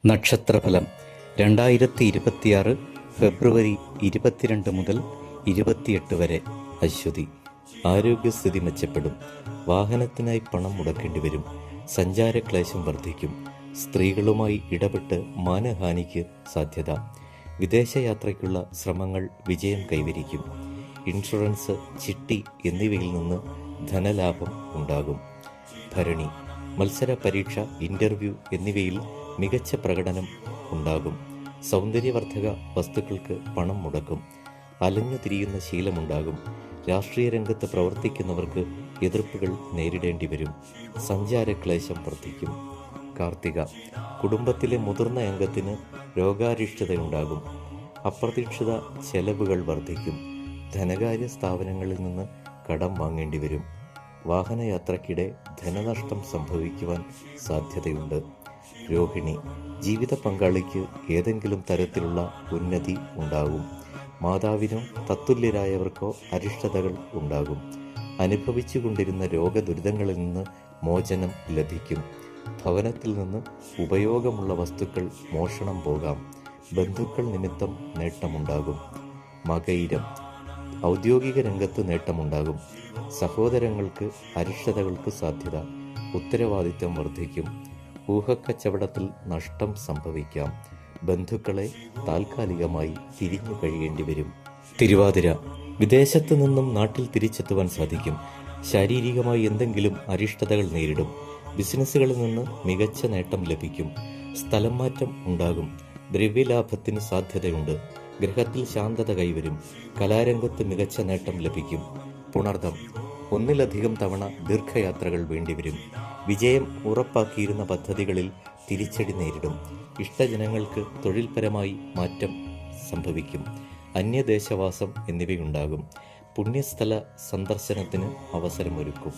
നക്ഷത്രഫലം 2026 ഫെബ്രുവരി 22 മുതൽ 28 വരെ. അശ്വതി. ആരോഗ്യസ്ഥിതി മെച്ചപ്പെടും. വാഹനത്തിനായി പണം മുടക്കേണ്ടി വരും. സഞ്ചാരക്ലേശം വർദ്ധിക്കും. സ്ത്രീകളുമായി ഇടപെട്ട് മാനഹാനിക്ക് സാധ്യത. വിദേശയാത്രയ്ക്കുള്ള ശ്രമങ്ങൾ വിജയം കൈവരിക്കും. ഇൻഷുറൻസ്, ചിട്ടി എന്നിവയിൽ നിന്ന് ധനലാഭം ഉണ്ടാകും. ഭരണി. മത്സര പരീക്ഷ, ഇന്റർവ്യൂ എന്നിവയിൽ മികച്ച പ്രകടനം ഉണ്ടാകും. സൗന്ദര്യവർദ്ധക വസ്തുക്കൾക്ക് പണം മുടക്കും. അലഞ്ഞു തിരിയുന്ന ശീലമുണ്ടാകും. രാഷ്ട്രീയ രംഗത്ത് പ്രവർത്തിക്കുന്നവർക്ക് എതിർപ്പുകൾ നേരിടേണ്ടി വരും. സഞ്ചാരക്ലേശം വർദ്ധിക്കും. കാർത്തിക. കുടുംബത്തിലെ മുതിർന്ന അംഗത്തിന് രോഗാരിഷ്ടതയുണ്ടാകും. അപ്രതീക്ഷിത ചെലവുകൾ വർദ്ധിക്കും. ധനകാര്യ സ്ഥാപനങ്ങളിൽ നിന്ന് കടം വാങ്ങേണ്ടി വരും. വാഹനയാത്രയ്ക്കിടെ ധനനഷ്ടം സംഭവിക്കുവാൻ സാധ്യതയുണ്ട്. രോഹിണി. ജീവിത പങ്കാളിക്ക് ഏതെങ്കിലും തരത്തിലുള്ള ഉന്നതി ഉണ്ടാകും. മാതാവിനോ തത്തുല്യരായവർക്കോ അരിഷ്ടതകൾ ഉണ്ടാകും. അനുഭവിച്ചുകൊണ്ടിരുന്ന രോഗദുരിതങ്ങളിൽ നിന്ന് മോചനം ലഭിക്കും. ഭവനത്തിൽ നിന്ന് ഉപയോഗമുള്ള വസ്തുക്കൾ മോഷണം പോകാം. ബന്ധുക്കൾ നിമിത്തം നേട്ടമുണ്ടാകും. മകയിരം. ഔദ്യോഗിക രംഗത്ത് നേട്ടമുണ്ടാകും. സഹോദരങ്ങൾക്ക് അരിഷ്ടതകൾക്ക് സാധ്യത. ഉത്തരവാദിത്തം വർദ്ധിക്കും. ഊഹക്കച്ചവടത്തിൽ നഷ്ടം സംഭവിക്കാം. ബന്ധുക്കളെ താൽക്കാലികമായി തിരിഞ്ഞു കഴിയേണ്ടി വരും. തിരുവാതിര. വിദേശത്തു നിന്നും നാട്ടിൽ തിരിച്ചെത്തുവാൻ സാധിക്കും. ശാരീരികമായി എന്തെങ്കിലും അരിഷ്ടതകൾ നേരിടും. ബിസിനസ്സുകളിൽ നിന്ന് മികച്ച നേട്ടം ലഭിക്കും. സ്ഥലം മാറ്റം ഉണ്ടാകും. ദ്രവ്യലാഭത്തിന് സാധ്യതയുണ്ട്. ഗൃഹത്തിൽ ശാന്തത കൈവരും. കലാരംഗത്ത് മികച്ച നേട്ടം ലഭിക്കും. പുണർദം. ഒന്നിലധികം തവണ ദീർഘയാത്രകൾ വേണ്ടിവരും. വിജയം ഉറപ്പാക്കിയിരുന്ന പദ്ധതികളിൽ തിരിച്ചടി നേരിടും. ഇഷ്ടജനങ്ങൾക്ക് തൊഴിൽപരമായി മാറ്റം സംഭവിക്കും. അന്യദേശവാസം എന്നിവയുണ്ടാകും. പുണ്യസ്ഥല സന്ദർശനത്തിന് അവസരമൊരുക്കും.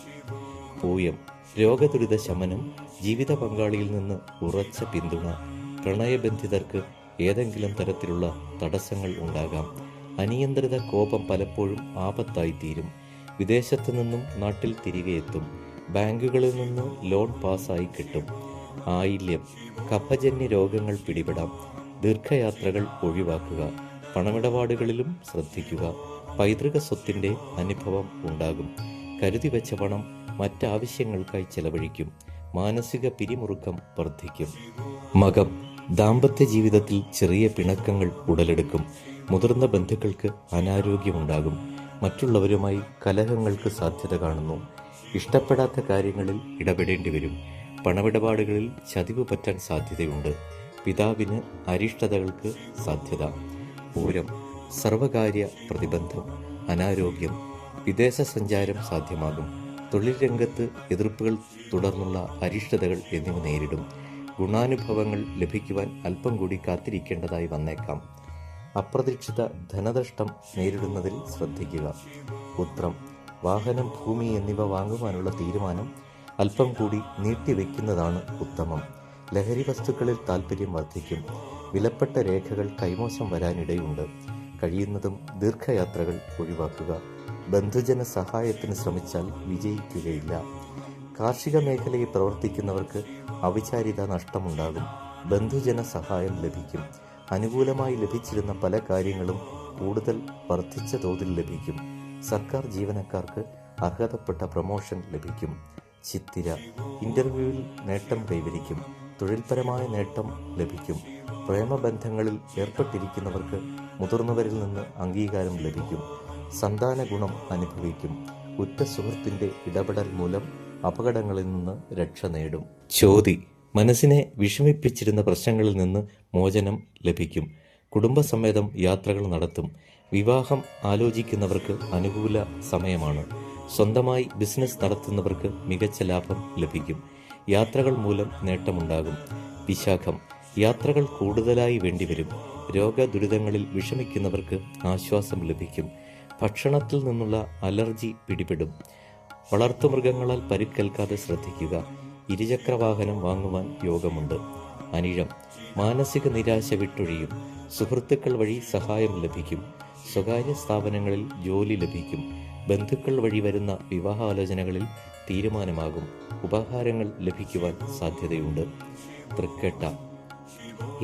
പൂയം. രോഗദുരിത ശമനം. ജീവിത പങ്കാളിയിൽ നിന്ന് ഉറച്ച പിന്തുണ. പ്രണയബന്ധിതർക്ക് ഏതെങ്കിലും തരത്തിലുള്ള തടസ്സങ്ങൾ ഉണ്ടാകാം. അനിയന്ത്രിത കോപം പലപ്പോഴും ആപത്തായിത്തീരും. വിദേശത്തു നിന്നും നാട്ടിൽ തിരികെ എത്തും. ബാങ്കുകളിൽ നിന്ന് ലോൺ പാസ്സായി കിട്ടും. ആയില്യം. കഫജന്യ രോഗങ്ങൾ പിടിപെടാം. ദീർഘയാത്രകൾ ഒഴിവാക്കുക. പണമിടപാടുകളിലും ശ്രദ്ധിക്കുക. പൈതൃക സ്വത്തിൻ്റെ അനുഭവം ഉണ്ടാകും. കരുതി വെച്ച പണം മറ്റാവശ്യങ്ങൾക്കായി ചെലവഴിക്കും. മാനസിക പിരിമുറുക്കം വർദ്ധിക്കും. മകം. ദാമ്പത്യ ജീവിതത്തിൽ ചെറിയ പിണക്കങ്ങൾ ഉടലെടുക്കും. മുതിർന്ന ബന്ധുക്കൾക്ക് അനാരോഗ്യമുണ്ടാകും. മറ്റുള്ളവരുമായി കലഹങ്ങൾക്ക് സാധ്യത കാണുന്നു. ഇഷ്ടപ്പെടാത്ത കാര്യങ്ങളിൽ ഇടപെടേണ്ടി വരും. പണമിടപാടുകളിൽ ചതിവ് പറ്റാൻ സാധ്യതയുണ്ട്. പിതാവിന് അരിഷ്ടതകൾക്ക് സാധ്യത. പൂരം. സർവകാര്യ പ്രതിബന്ധം. അനാരോഗ്യം. വിദേശ സഞ്ചാരം സാധ്യമാകും. തൊഴിൽ രംഗത്ത് എതിർപ്പുകൾ, തുടർന്നുള്ള അരിഷ്ടതകൾ എന്നിവ നേരിടും. ഗുണാനുഭവങ്ങൾ ലഭിക്കുവാൻ അല്പം കൂടി കാത്തിരിക്കേണ്ടതായി വന്നേക്കാം. അപ്രതീക്ഷിത ധനനഷ്ടം നേരിടുന്നതിൽ ശ്രദ്ധിക്കുക. ഉത്രം. വാഹനം, ഭൂമി എന്നിവ വാങ്ങുവാനുള്ള തീരുമാനം അല്പം കൂടി നീട്ടിവെക്കുന്നതാണ് ഉത്തമം. ലഹരി വസ്തുക്കളിൽ താൽപ്പര്യം വർദ്ധിക്കും. വിലപ്പെട്ട രേഖകൾ കൈമോശം വരാനിടയുണ്ട്. കഴിയുന്നതും ദീർഘയാത്രകൾ ഒഴിവാക്കുക. ബന്ധുജന സഹായത്തിന് ശ്രമിച്ചാൽ വിജയിക്കുകയില്ല. കാർഷിക മേഖലയിൽ പ്രവർത്തിക്കുന്നവർക്ക് അവിചാരിത നഷ്ടമുണ്ടാകും. ബന്ധുജന സഹായം ലഭിക്കും. അനുകൂലമായി ലഭിച്ചിരുന്ന പല കാര്യങ്ങളും കൂടുതൽ വർദ്ധിച്ച തോതിൽ ലഭിക്കും. സർക്കാർ ജീവനക്കാർക്ക് അർഹതപ്പെട്ട പ്രമോഷൻ ലഭിക്കും. ചിത്തിര. ഇന്റർവ്യൂവിൽ നേട്ടം കൈവരിക്കും. തൊഴിൽപരമായ നേട്ടം ലഭിക്കും. പ്രേമബന്ധങ്ങളിൽ ഏർപ്പെട്ടിരിക്കുന്നവർക്ക് മുതിർന്നവരിൽ നിന്ന് അംഗീകാരം ലഭിക്കും. സന്താന ഗുണം അനുഭവിക്കും. ഉറ്റ സുഹൃത്തിൻ്റെ ഇടപെടൽ മൂലം അപകടങ്ങളിൽ നിന്ന് രക്ഷ നേടും. ചോതി. മനസ്സിനെ വിഷമിപ്പിച്ചിരുന്ന പ്രശ്നങ്ങളിൽ നിന്ന് മോചനം ലഭിക്കും. കുടുംബസമേതം യാത്രകൾ നടത്തും. വിവാഹം ആലോചിക്കുന്നവർക്ക് അനുകൂല സമയമാണ്. സ്വന്തമായി ബിസിനസ് നടത്തുന്നവർക്ക് മികച്ച ലാഭം ലഭിക്കും. യാത്രകൾ മൂലം നേട്ടമുണ്ടാകും. വിശാഖം. യാത്രകൾ കൂടുതലായി വേണ്ടിവരും. രോഗദുരിതങ്ങളിൽ വിഷമിക്കുന്നവർക്ക് ആശ്വാസം ലഭിക്കും. ഭക്ഷണത്തിൽ നിന്നുള്ള അലർജി പിടിപെടും. വളർത്തുമൃഗങ്ങളാൽ പരിക്കേൽക്കാതെ ശ്രദ്ധിക്കുക. ഇരുചക്രവാഹനം വാങ്ങുവാൻ യോഗമുണ്ട്. അനിഴം. മാനസിക നിരാശ വിട്ടൊഴിയും. സുഹൃത്തുക്കൾ വഴി സഹായം ലഭിക്കും. സ്വകാര്യ സ്ഥാപനങ്ങളിൽ ജോലി ലഭിക്കും. ബന്ധുക്കൾ വഴി വരുന്ന വിവാഹാലോചനകളിൽ തീരുമാനമാകും. ഉപഹാരങ്ങൾ ലഭിക്കുവാൻ സാധ്യതയുണ്ട്. തൃക്കേട്ട.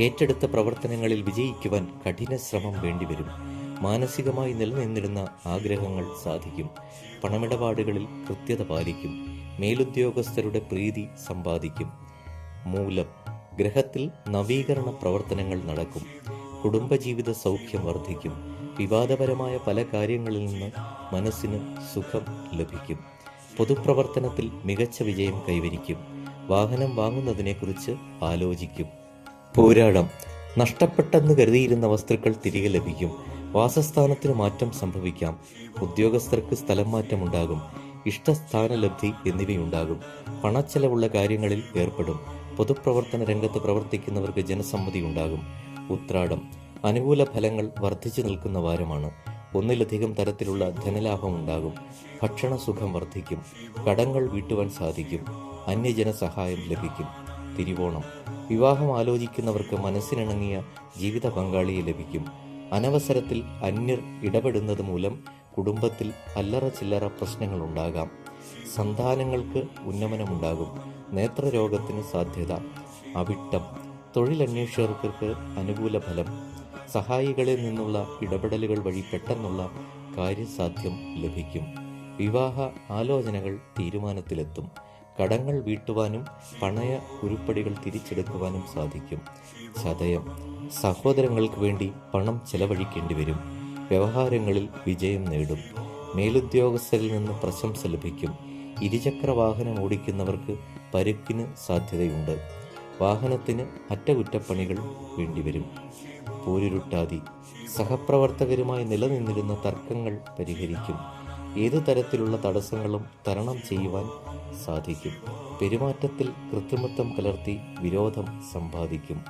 ഏറ്റെടുത്ത പ്രവർത്തനങ്ങളിൽ വിജയിക്കുവാൻ കഠിന ശ്രമം വേണ്ടിവരും. മാനസികമായി നിലനിന്നിരുന്ന ആഗ്രഹങ്ങൾ സാധിക്കും. പണമിടപാടുകളിൽ കൃത്യത പാലിക്കും. മേലുദ്യോഗസ്ഥരുടെ പ്രീതി സമ്പാദിക്കും. മൂലം ഗ്രഹത്തിൽ നവീകരണ പ്രവർത്തനങ്ങൾ നടക്കും. കുടുംബജീവിത സൗഖ്യം വർദ്ധിക്കും. വിവാദപരമായ പല കാര്യങ്ങളിൽ നിന്ന് മനസ്സിന് സുഖം ലഭിക്കും. പൊതുപ്രവർത്തനത്തിൽ മികച്ച വിജയം കൈവരിക്കും. വാഹനം വാങ്ങുന്നതിനെക്കുറിച്ച് ആലോചിക്കും. പോരാടം നഷ്ടപ്പെട്ടെന്ന് കരുതിയിരുന്ന വസ്തുക്കൾ തിരികെ ലഭിക്കും. വാസസ്ഥാനത്തിന് മാറ്റം സംഭവിക്കാം. ഉദ്യോഗസ്ഥർക്ക് സ്ഥലം മാറ്റമുണ്ടാകും. ഇഷ്ടസ്ഥാനലബ്ധി എന്നിവയുണ്ടാകും. പണച്ചെലവുള്ള കാര്യങ്ങളിൽ ഏർപ്പെടും. പൊതുപ്രവർത്തന രംഗത്ത് പ്രവർത്തിക്കുന്നവർക്ക് ജനസമ്മതി ഉണ്ടാകും. ഉത്രാടം അനുകൂല ഫലങ്ങൾ വർദ്ധിച്ചു നിൽക്കുന്ന വാരമാണ്. ഒന്നിലധികം തരത്തിലുള്ള ധനലാഭം ഉണ്ടാകും. ഭക്ഷണസുഖം വർദ്ധിക്കും. കടങ്ങൾ വീട്ടുവാൻ സാധിക്കും. അന്യജന സഹായം ലഭിക്കും. തിരുവോണം വിവാഹം ആലോചിക്കുന്നവർക്ക് മനസ്സിനിണങ്ങിയ ജീവിത പങ്കാളിയെ ലഭിക്കും. അനവസരത്തിൽ അന്യർ ഇടപെടുന്നത് മൂലം കുടുംബത്തിൽ അല്ലറ ചില്ലറ പ്രശ്നങ്ങൾ ഉണ്ടാകാം. സന്താനങ്ങൾക്ക് ഉന്നമനമുണ്ടാകും. നേത്രരോഗത്തിന് സാധ്യത. അവിട്ടം തൊഴിലന്വേഷകർക്ക് അനുകൂല ഫലം. സഹായികളിൽ നിന്നുള്ള ഇടപെടലുകൾ വഴി പെട്ടെന്നുള്ള കാര്യസാധ്യം ലഭിക്കും. വിവാഹ ആലോചനകൾ തീരുമാനത്തിലെത്തും. കടങ്ങൾ വീട്ടുവാനും പണയ ഉരുപ്പടികൾ തിരിച്ചെടുക്കുവാനും സാധിക്കും. ചതയം സഹോദരങ്ങൾക്ക് വേണ്ടി പണം ചെലവഴിക്കേണ്ടി വരും. വ്യവഹാരങ്ങളിൽ വിജയം നേടും. മേലുദ്യോഗസ്ഥരിൽ നിന്ന് പ്രശംസ ലഭിക്കും. ഇരുചക്ര വാഹനം ഓടിക്കുന്നവർക്ക് പരുക്കിന് സാധ്യതയുണ്ട്. വാഹനത്തിന് അറ്റകുറ്റപ്പണികൾ വേണ്ടിവരും. പോരുരുട്ടാതി സഹപ്രവർത്തകരുമായി നിലനിന്നിരുന്ന തർക്കങ്ങൾ പരിഹരിക്കും. ഏതു തരത്തിലുള്ള തടസ്സങ്ങളും തരണം ചെയ്യുവാൻ സാധിക്കും. പെരുമാറ്റത്തിൽ കൃത്രിമത്വം കലർത്തി വിരോധം സമ്പാദിക്കും.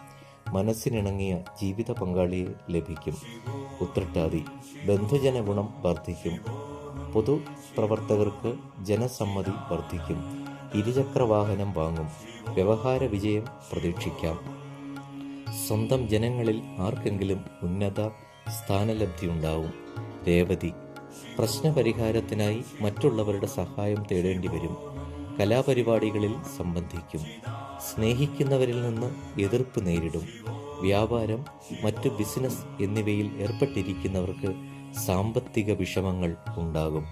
മനസ്സിനിണങ്ങിയ ജീവിത പങ്കാളിയെ ലഭിക്കും. ഉത്രട്ടാതി ബന്ധുജന ഗുണം വർദ്ധിക്കും. പൊതുപ്രവർത്തകർക്ക് ജനസമ്മതി വർദ്ധിക്കും. ഇരുചക്ര വാഹനം വാങ്ങും. വ്യവഹാര വിജയം പ്രതീക്ഷിക്കാം. സ്വന്തം ജനങ്ങളിൽ ആർക്കെങ്കിലും ഉന്നത സ്ഥാനലബ്ധി ഉണ്ടാവും. രേവതി പ്രശ്നപരിഹാരത്തിനായി മറ്റുള്ളവരുടെ സഹായം തേടേണ്ടി വരും. കലാപരിപാടികളിൽ സംബന്ധിക്കും. സ്നേഹിക്കുന്നവരിൽ നിന്ന് എതിർപ്പ് നേരിടും. വ്യാപാരം, മറ്റു ബിസിനസ് എന്നിവയിൽ ഏർപ്പെട്ടിരിക്കുന്നവർക്ക് സാമ്പത്തിക വിഷമങ്ങൾ ഉണ്ടാകും.